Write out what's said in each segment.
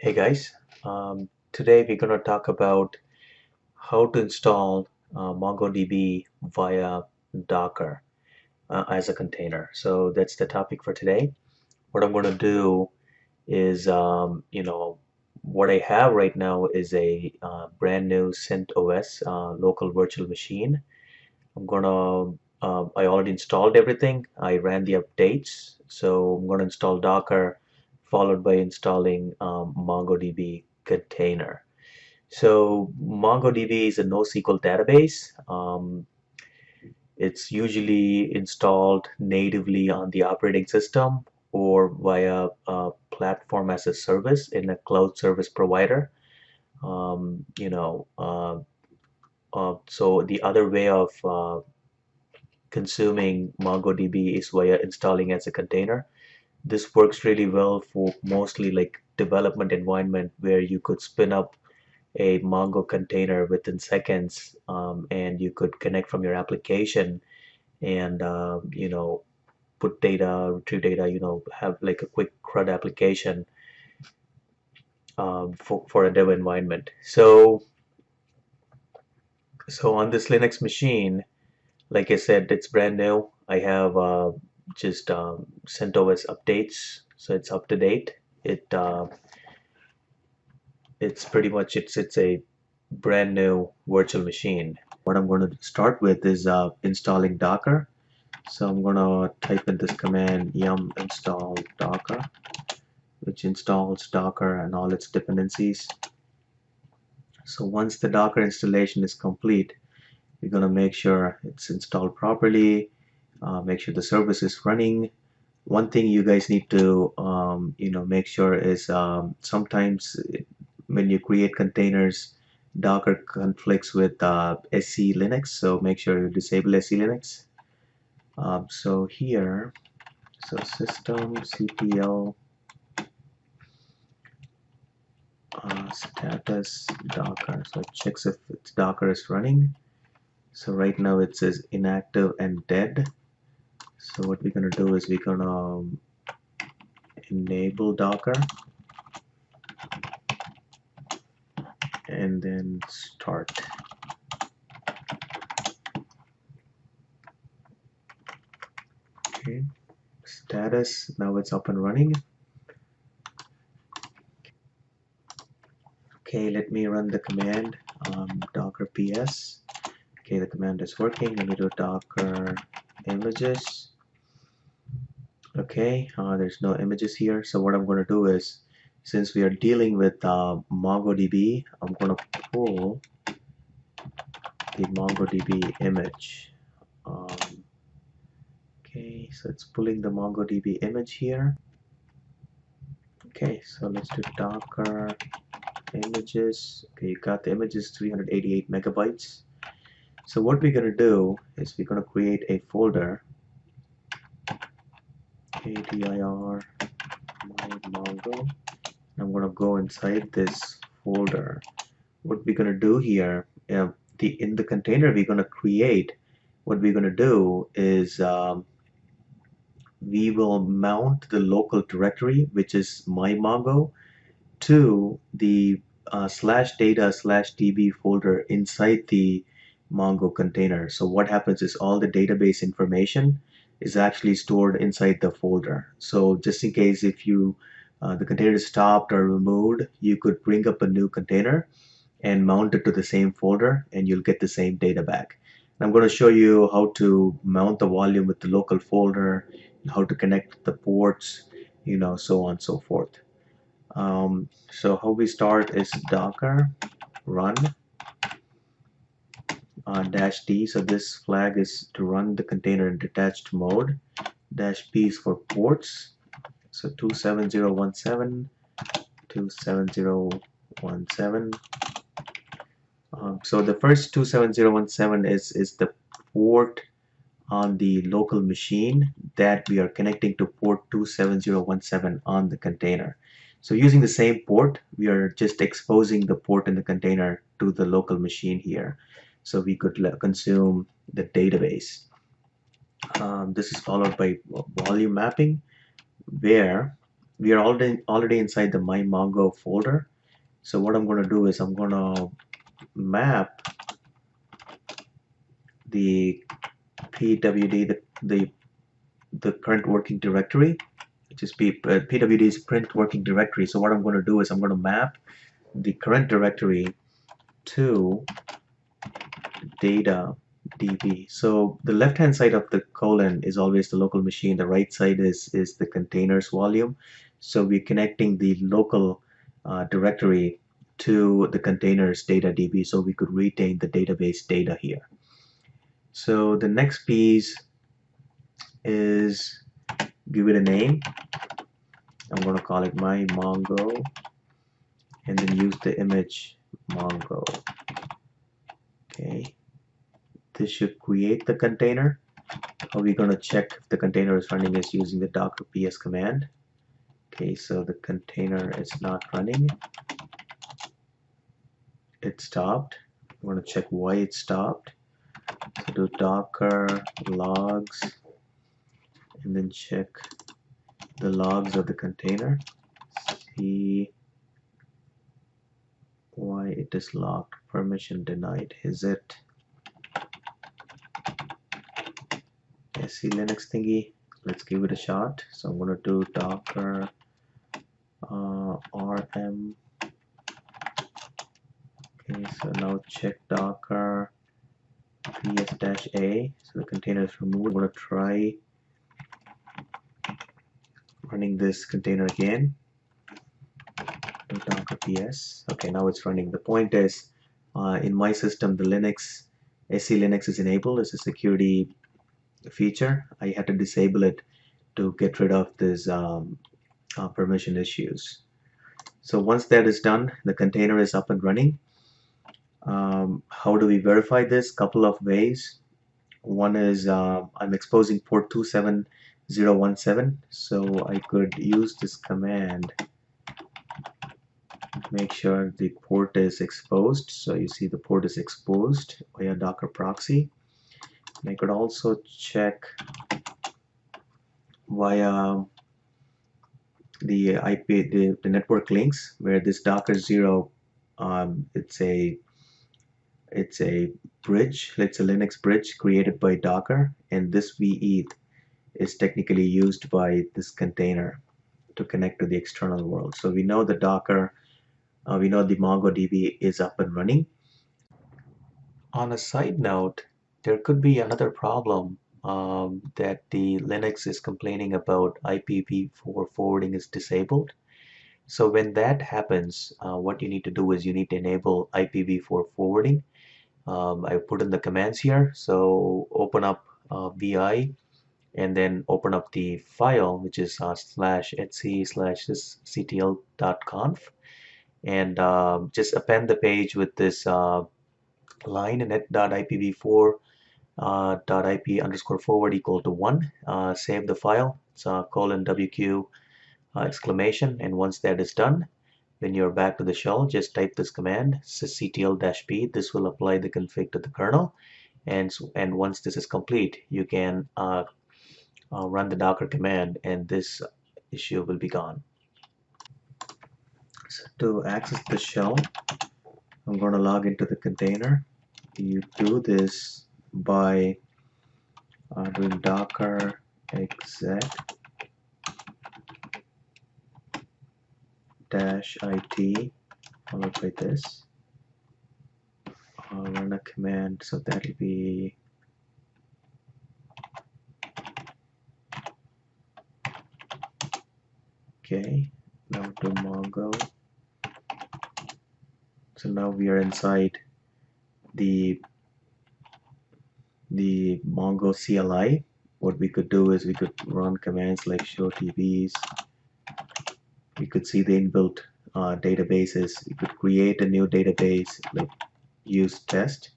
Hey guys, today we're going to talk about how to install MongoDB via Docker as a container. So that's the topic for today. What I'm going to do is, what I have right now is a brand new CentOS local virtual machine. I already installed everything. I ran the updates. So I'm going to install Docker followed by installing MongoDB container. So MongoDB is a NoSQL database. It's usually installed natively on the operating system or via a platform as a service in a cloud service provider. Um, you know, uh, so the other way of consuming MongoDB is via installing as a container. This works really well for mostly like development environment where you could spin up a Mongo container within seconds, and you could connect from your application and put data, retrieve data, have like a quick CRUD application for a dev environment. So on this Linux machine, like I said, it's brand new. I have just CentOS updates, so it's up to date. It's pretty much it's a brand new virtual machine. What I'm going to start with is installing Docker. So I'm going to type in this command yum install Docker, which installs Docker and all its dependencies. So once the Docker installation is complete, we're going to make sure it's installed properly, make sure the service is running. One thing you guys need to make sure is sometimes when you create containers, Docker conflicts with SC Linux, so make sure you disable SC Linux. So here, system ctl status Docker, so it checks if its Docker is running. So right now it says inactive and dead. So what we're gonna do is we're gonna enable Docker and then start. Okay, status, now it's up and running. Okay, let me run the command docker ps. Okay, the command is working. Let me do docker images. Okay, there's no images here. So what I'm going to do is, since we are dealing with MongoDB, I'm going to pull the MongoDB image. Okay, so it's pulling the MongoDB image here. Okay, so let's do docker images. Okay, you got the images 388 megabytes. So what we're going to do is we're going to create a folder, dir my mongo. I'm going to go inside this folder. What we're going to do here, in the container we're going to create, what we're going to do is we will mount the local directory, which is my mongo, to the /data/db folder inside the Mongo container. So what happens is all the database information is actually stored inside the folder. So just in case if you the container is stopped or removed, you could bring up a new container and mount it to the same folder and you'll get the same data back. And I'm going to show you how to mount the volume with the local folder, how to connect the ports, so on and so forth. So how we start is docker run -d. So this flag is to run the container in detached mode. -p is for ports. So 27017, 27017. So the first 27017 is the port on the local machine that we are connecting to port 27017 on the container. So using the same port, we are just exposing the port in the container to the local machine here. So we could consume the database. This is followed by volume mapping, where we are already inside the My Mongo folder. So what I'm going to do is I'm going to map the pwd, the current working directory, which is pwd's print working directory. So what I'm going to do is I'm going to map the current directory to data db. So the left hand side of the colon is always the local machine, the right side is the containers volume. So we're connecting the local directory to the containers data db so we could retain the database data here. So the next piece is give it a name. I'm going to call it my Mongo, and then use the image Mongo. Okay, this should create the container. How are we going to check if the container is running is using the docker ps command. Okay, so the container is not running. It stopped. I'm going to check why it stopped. So do docker logs and then check the logs of the container. See why it is locked. Permission denied. Is it SC Linux thingy? Let's give it a shot. So I'm going to do docker rm. Okay, so now check docker ps-a. So the container is removed. I'm going to try running this container again. Do docker ps. Okay, now it's running. The point is, in my system, the Linux SC Linux is enabled as a security feature. I had to disable it to get rid of this permission issues. So once that is done, the container is up and running. How do we verify this? Couple of ways. One is I'm exposing port 27017, so I could use this command, make sure the port is exposed. So you see the port is exposed via Docker proxy. And I could also check via the IP, the network links, where this Docker 0, it's a bridge, it's a Linux bridge created by Docker, and this VE is technically used by this container to connect to the external world. So we know the Docker, we know the MongoDB is up and running. On a side note, there could be another problem that the Linux is complaining about. IPv4 forwarding is disabled. So when that happens, what you need to do is you need to enable IPv4 forwarding. I put in the commands here. So open up vi and then open up the file, which is /etc/ctl.conf, and just append the page with this line net.ipv4 .ip _ forward equal to 1. Save the file. It's :wq exclamation, and once that is done, when you're back to the shell, just type this command sysctl-p. This will apply the config to the kernel, and once this is complete, you can run the docker command, and this issue will be gone. So to access the shell, I'm going to log into the container. You do this by doing docker exec -it followed by this. I'll run a command, so that'll be okay. Now to Mongo. So now we are inside the Mongo CLI. What we could do is we could run commands like show tvs. We could see the inbuilt databases. You could create a new database, like use test.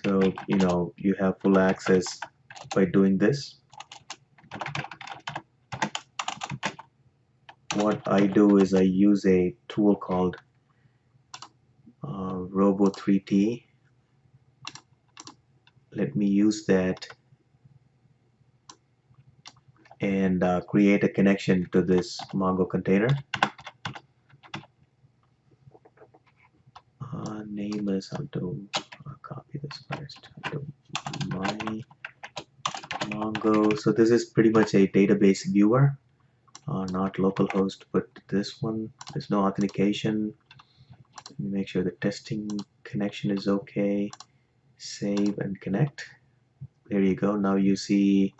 So you have full access by doing this. What I do is I use a tool called Robo3T. Let me use that and create a connection to this Mongo container. Name is, I'll do, copy this first. I'll do my Mongo. So this is pretty much a database viewer, not localhost, but this one, there's no authentication. Let me make sure the testing connection is okay. Save and connect. There you go. Now you see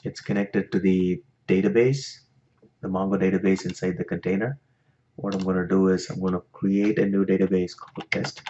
it's connected to the database, the Mongo database inside the container. What I'm going to do is I'm going to create a new database called test.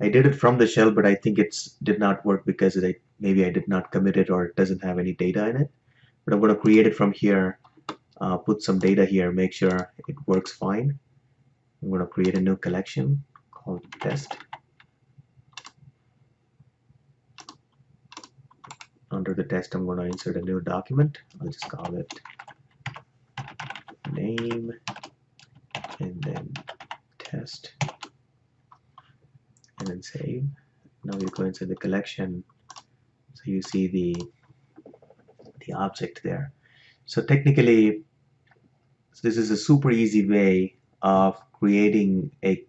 I did it from the shell, but I think it did not work because maybe I did not commit it or it doesn't have any data in it. But I'm going to create it from here, put some data here, make sure it works fine. I'm going to create a new collection called test. Under the test, I'm going to insert a new document. I'll just call it name and then test and then save. Now you go inside the collection, so you see the object there. So technically, this is a super easy way of creating a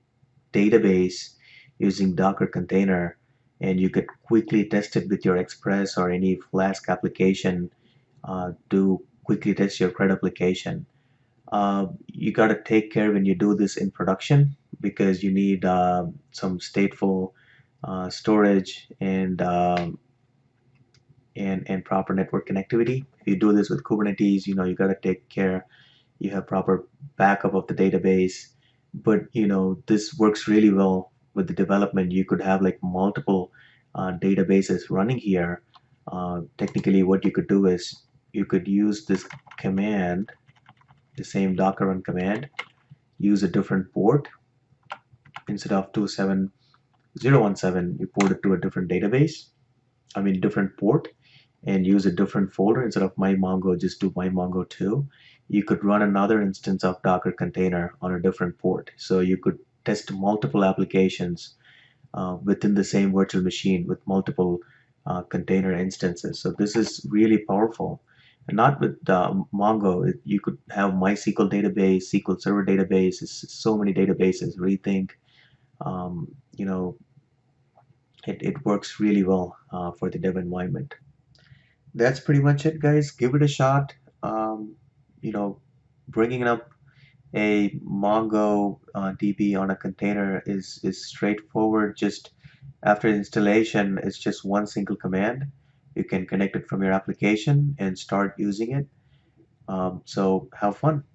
database using Docker container, and you could quickly test it with your Express or any Flask application to quickly test your CRUD application. You got to take care when you do this in production because you need some stateful storage and proper network connectivity. If you do this with Kubernetes, you got to take care you have proper backup of the database. But this works really well with the development. You could have like multiple databases running here. Technically, what you could do is you could use this command, the same docker run command, use a different port. Instead of 27017, you port it to a different database, different port, and use a different folder. Instead of my Mongo, just do my Mongo 2. You could run another instance of Docker container on a different port. So you could test multiple applications within the same virtual machine with multiple container instances. So this is really powerful. And not with Mongo, you could have MySQL database, SQL Server database, so many databases, Rethink. It works really well for the dev environment. That's pretty much it, guys. Give it a shot. You know, bringing up a Mongo DB on a container is straightforward. Just after installation, it's just one single command. You can connect it from your application and start using it. So have fun.